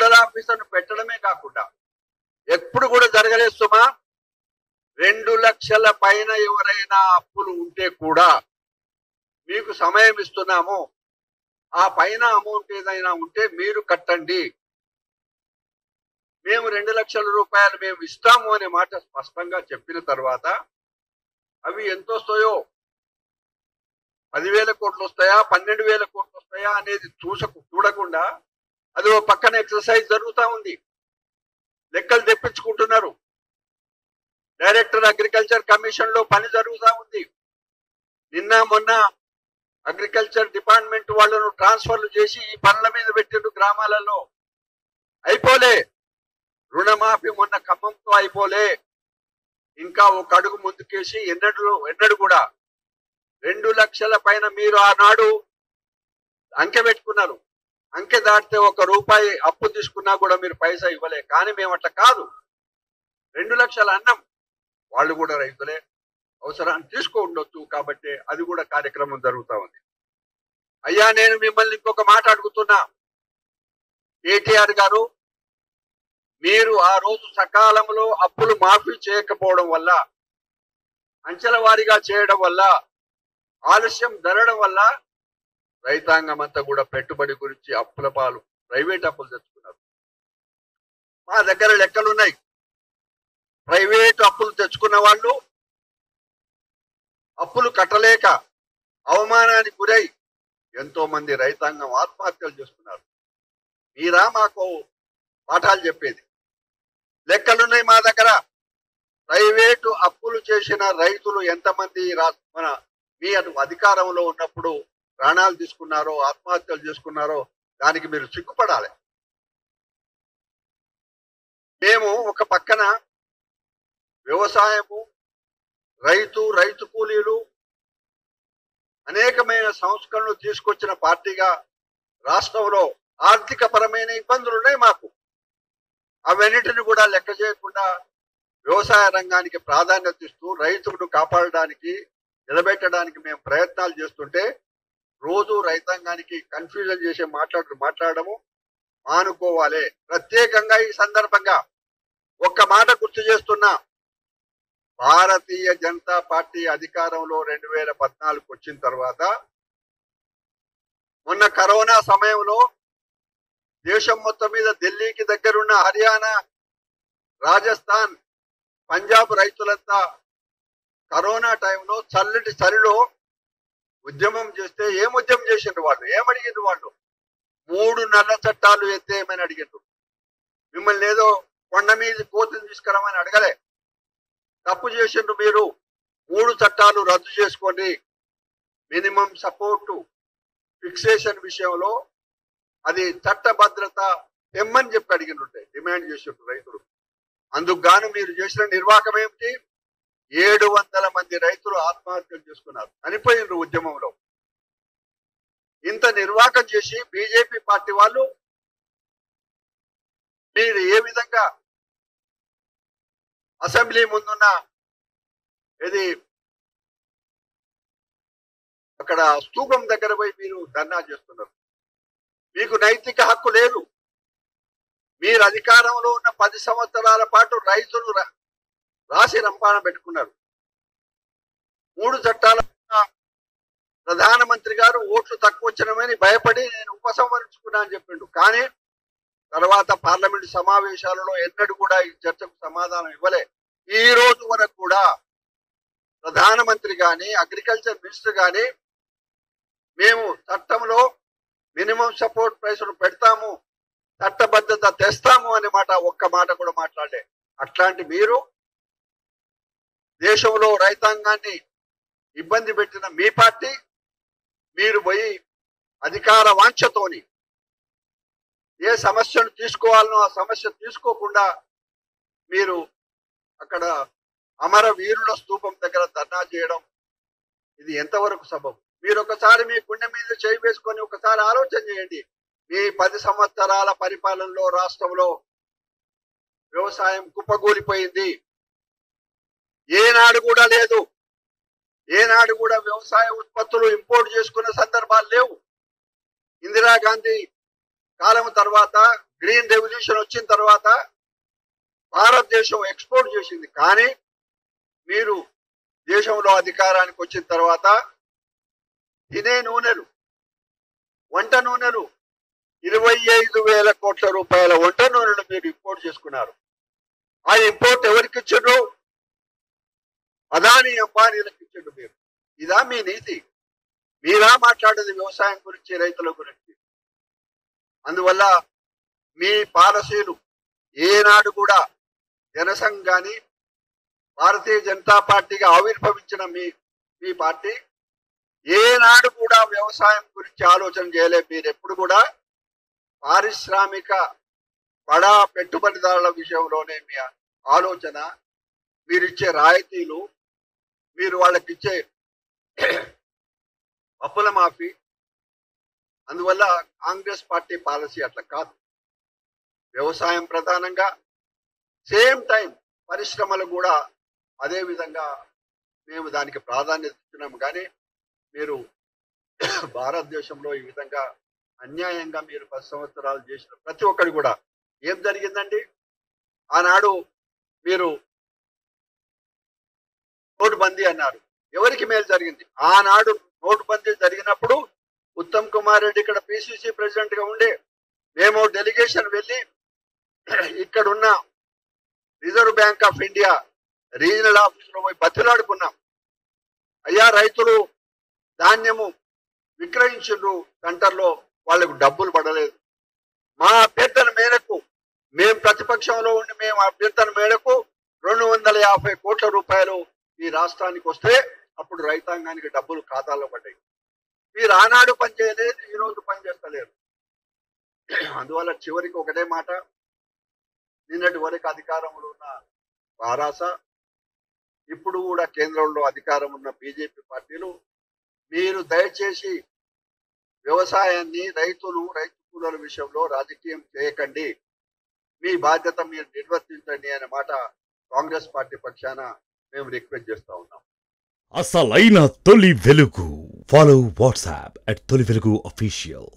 Nodal ఆఫీసర్ను పెట్టడమే కాకుండా ఎప్పుడు కూడా జరగలేదు సుమా. 2 లక్షల పైన ఎవరైనా అప్పులు ఉంటే కూడా మీకు సమయం ఇస్తున్నాము, ఆ పైన అమౌంట్ ఏదైనా ఉంటే మీరు కట్టండి, మేము 2 లక్షల రూపాయలు మేము ఇస్తాము అనే మాట స్పష్టంగా చెప్పిన తర్వాత అవి ఎంత వస్తాయో, 10,000 కోట్లు వస్తాయా 12,000 కోట్లు వస్తాయా అనేది చూడకుండా అది ఓ పక్కన ఎక్సర్సైజ్ జరుగుతూ ఉంది. లెక్కలు తెప్పించుకుంటున్నారు. డైరెక్టర్ అగ్రికల్చర్ కమిషన్ లో పని జరుగుతూ ఉంది. నిన్న మొన్న అగ్రికల్చర్ డిపార్ట్మెంట్ వాళ్ళను ట్రాన్స్ఫర్లు చేసి ఈ పనుల మీద పెట్టిండు గ్రామాలలో. అయిపోలే. రుణమాఫీ మొన్న ఖమ్మంతో అయిపోలే. ఇంకా ఒక అడుగు ముందుకేసి ఎన్నడు కూడా 2 లక్షల పైన మీరు ఆనాడు అంకె పెట్టుకున్నారు. అంకె దాటితే 1 రూపాయి అప్పు తీసుకున్నా కూడా మీరు పైసా ఇవ్వలే. కానీ మేము అట్లా కాదు. 2 లక్షల అన్నం వాళ్ళు కూడా రైతులే, అవసరాన్ని తీసుకో ఉండొచ్చు కాబట్టి అది కూడా కార్యక్రమం జరుగుతూ ఉంది. అయ్యా నేను మిమ్మల్ని ఇంకొక మాట అడుగుతున్నా. కేటీఆర్ గారు, మీరు ఆ రోజు సకాలంలో అప్పులు మాఫీ చేయకపోవడం వల్ల, అంచెల వారీగా చేయడం వల్ల, ఆలస్యం జరగడం వల్ల రైతాంగం అంతా కూడా పెట్టుబడి గురించి అప్పుల పాలు, ప్రైవేట్ అప్పులు తెచ్చుకున్నారు. మా దగ్గర లెక్కలున్నాయి. ప్రైవేట్ అప్పులు తెచ్చుకున్న వాళ్ళు అప్పులు కట్టలేక అవమానానికి గురై ఎంతో మంది రైతాంగం ఆత్మహత్యలు చేసుకున్నారు. మీరా మాకు పాఠాలు చెప్పేది? లెక్కలున్నాయి మా దగ్గర. ప్రైవేటు అప్పులు చేసిన రైతులు ఎంతమంది మన మీ అధికారంలో ఉన్నప్పుడు ప్రాణాలు తీసుకున్నారో, ఆత్మహత్యలు చేసుకున్నారో దానికి మీరు సిగ్గుపడాలి. మేము ఒక పక్కన వ్యవసాయము, రైతు కూలీలు అనేకమైన సంస్కరణలు తీసుకొచ్చిన పార్టీగా రాష్ట్రంలో ఆర్థిక పరమైన ఇబ్బందులు ఉన్నాయి మాకు. అవన్నిటిని కూడా లెక్క చేయకుండా వ్యవసాయ రంగానికి ప్రాధాన్యత ఇస్తూ రైతులను కాపాడడానికి, నిలబెట్టడానికి మేము ప్రయత్నాలు చేస్తుంటే రోజు రైతాంగానికి కన్ఫ్యూజన్ చేసే మాట్లాడము మానుకోవాలి. ప్రత్యేకంగా ఈ సందర్భంగా ఒక్క మాట గుర్తు చేస్తున్నా. భారతీయ జనతా పార్టీ అధికారంలో 2014 వచ్చిన తర్వాత మొన్న కరోనా సమయంలో దేశం మొత్తం మీద ఢిల్లీకి దగ్గరున్న హర్యానా, రాజస్థాన్, పంజాబ్ రైతులంతా కరోనా టైంలో చల్లటి చలిలో ఉద్యమం చేస్తే ఏం ఉద్యమం చేసిండ్రు వాళ్ళు? ఏమడిగిండ్రు వాళ్ళు? 3 నల్ల చట్టాలు ఎత్తేయమని అడిగిండ్రు. మిమ్మల్ని ఏదో కొండ మీద కోతులు తీసుకురామని అడగలే. తప్పు చేసిండ్రు మీరు. 3 చట్టాలు రద్దు చేసుకోండి. మినిమం సపోర్టు ఫిక్సేషన్ విషయంలో అది చట్టభద్రత తెమ్మని చెప్పి అడిగినట్టే డిమాండ్ చేసిండ్రు రైతులు. అందుకు గాను మీరు చేసిన నిర్వాహకం ఏమిటి? 700 మంది రైతులు ఆత్మహత్యలు చేసుకున్నారు, చనిపోయినరు ఉద్యమంలో. ఇంత నిర్వాహకం చేసి బీజేపీ పార్టీ వాళ్ళు మీరు ఏ విధంగా అసెంబ్లీ ముందున్న ఇది అక్కడ స్తూపం దగ్గర పోయి మీరు ధర్నా చేస్తున్నారు. మీకు నైతిక హక్కు లేదు. మీరు అధికారంలో ఉన్న 10 సంవత్సరాల పాటు రైతులు రాసి రంపాన పెట్టుకున్నారు. 3 చట్టాల ప్రధానమంత్రి గారు ఓట్లు తక్కువ వచ్చినమని భయపడి నేను ఉపసంహరించుకున్నా అని చెప్పిండు. కానీ తర్వాత పార్లమెంటు సమావేశాలలో ఎన్నడూ కూడా ఈ చర్చకు సమాధానం ఇవ్వలే. ఈ రోజు వరకు కూడా ప్రధానమంత్రి కానీ, అగ్రికల్చర్ మినిస్టర్ కానీ మేము చట్టంలో మినిమం సపోర్ట్ ప్రైస్ను పెడతాము, చట్టబద్ధత తెస్తాము అనే మాట ఒక్క మాట కూడా మాట్లాడలే. అట్లాంటి మీరు దేశంలో రైతాంగాన్ని ఇబ్బంది పెట్టిన మీ పార్టీ, మీరు పోయి అధికార వాంఛతోని ఏ సమస్యను తీసుకోవాలనో ఆ సమస్య తీసుకోకుండా మీరు అక్కడ అమరవీరుల స్తూపం దగ్గర ధర్నా చేయడం, ఇది ఎంతవరకు సబబు? మీరు ఒకసారి మీ గుండె మీద చేయి వేసుకొని ఒకసారి ఆలోచన చేయండి. మీ 10 సంవత్సరాల పరిపాలనలో రాష్ట్రంలో వ్యవసాయం కుప్పగూలిపోయింది. ఏనాడు కూడా లేదు. ఏనాడు కూడా వ్యవసాయ ఉత్పత్తులు ఇంపోర్ట్ చేసుకున్న సందర్భాలు లేవు. ఇందిరాగాంధీ కాలం తర్వాత గ్రీన్ రెవల్యూషన్ వచ్చిన తర్వాత భారతదేశం ఎక్స్పోర్ట్ చేసింది. కానీ మీరు దేశంలో అధికారానికి వచ్చిన తర్వాత తినే నూనెలు, వంట నూనెలు 25,000 కోట్ల రూపాయల వంట నూనెలు మీరు ఇంపోర్ట్ చేసుకున్నారు. ఆ ఇంపోర్ట్ ఎవరికి ఇచ్చిండ్రు? అదానీ అంబానీలకు ఇచ్చిండు. మీరు ఇదా మీ నీతి? మీరా మాట్లాడేది వ్యవసాయం గురించి, రైతుల గురించి? అందువల్ల మీ పాలసీలు ఏనాడు కూడా జనసంఘ్ కానీ భారతీయ జనతా పార్టీగా ఆవిర్భవించిన మీ పార్టీ ఏనాడు కూడా వ్యవసాయం గురించి ఆలోచన చేయలేదు. మీరు ఎప్పుడు కూడా పారిశ్రామిక బడా పెట్టుబడిదారుల విషయంలోనే మీ ఆలోచన, మీరిచ్చే రాయితీలు, మీరు వాళ్ళకి ఇచ్చే అప్పుల మాఫీ. అందువల్ల కాంగ్రెస్ పార్టీ పాలసీ అట్లా కాదు. వ్యవసాయం ప్రధానంగా, సేమ్ టైం పరిశ్రమలు కూడా అదే విధంగా మేము దానికి ప్రాధాన్యత ఇస్తున్నాము. కానీ మీరు భారతదేశంలో ఈ విధంగా అన్యాయంగా మీరు 10 సంవత్సరాలు చేసిన ప్రతి ఒక్కరు కూడా ఏం జరిగిందండి? ఆనాడు మీరు నోటుబందీ అన్నారు. ఎవరికి మేలు జరిగింది? ఆనాడు నోటుబందీ జరిగినప్పుడు ఉత్తమ్ కుమార్ రెడ్డి ఇక్కడ పిసిసి ప్రెసిడెంట్ గా ఉండే, మేము డెలిగేషన్ వెళ్ళి ఇక్కడున్న reserve bank of India regional office లో పోయి బతిలాడుకున్నాం. అయ్యా, రైతులు ధాన్యము విక్రయించిండ్రు సెంటర్లో, వాళ్ళకు డబ్బులు పడలేదు. మా అభ్యర్థన మేరకు, మేము ప్రతిపక్షంలో ఉండి మేము అభ్యర్థన మేరకు 250 కోట్ల రూపాయలు ఈ రాష్ట్రానికి వస్తే అప్పుడు రైతాంగానికి డబ్బులు ఖాతాలో పడ్డాయి. మీరు ఆనాడు పనిచేయలేదు, ఈరోజు పనిచేస్తలేరు. అందువల్ల చివరికి ఒకటే మాట, నిన్నటి వరకు అధికారంలో ఉన్న వారాస, ఇప్పుడు కూడా కేంద్రంలో అధికారం ఉన్న బీజేపీ పార్టీలు, మీరు దయచేసి వ్యవసాయాన్ని, రైతు కూలీల విషయంలో రాజకీయం చేయకండి, మీ బాధ్యత మీరు నిర్వర్తించండి అనే మాట కాంగ్రెస్ పార్టీ పక్షాన మేము రిక్వెస్ట్ చేస్తా ఉన్నాం. అసలైన తొలి వెలుగు. ఫాలో వాట్సాప్ @తొలి వెలుగు official.